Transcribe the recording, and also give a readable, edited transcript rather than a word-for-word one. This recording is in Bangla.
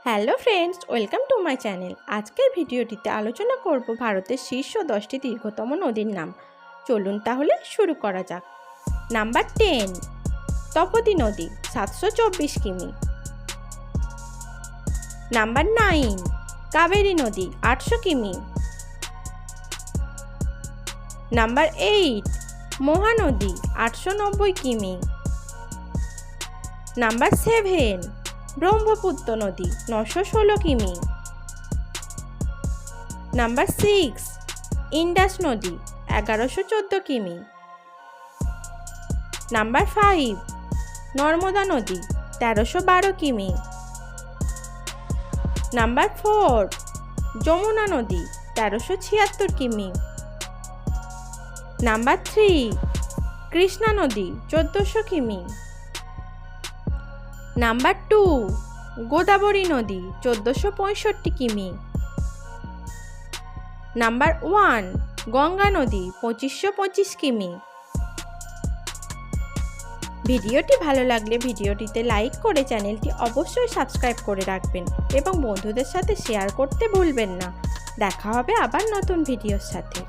Hello friends, welcome to my channel. আজকের ভিডিওটিতে আলোচনা করব ভারতের শীর্ষ 10টি দীর্ঘতম নদীর নাম। চলুন তাহলে শুরু করা যাক। নাম্বার 10, তপতী নদী, 724 কিমি। নাম্বার 9, কাবেরী নদী, 800 কিমি। নাম্বার 8, মহানদী, 890 কিমি। নাম্বার 7, ব্রহ্মপুত্র নদী, 916 কিমি। নাম্বার 6, ইন্ডাস নদী, 1114 কিমি। নাম্বার 5, নর্মদা নদী, 1312 কিমি। নাম্বার 4, যমুনা নদী, 1376 কিমি। নাম্বার 3, কৃষ্ণা নদী, 1400 কিমি। নাম্বার 2, গোদাবরী নদী, 1465 কিমি। নাম্বার 1, গঙ্গা নদী, 2525 কিমি। ভিডিওটি ভালো লাগলে ভিডিওটিতে লাইক করে চ্যানেলটি অবশ্যই সাবস্ক্রাইব করে রাখবেন এবং বন্ধুদের সাথে শেয়ার করতে ভুলবেন না। দেখা হবে আবার নতুন ভিডিওর সাথে।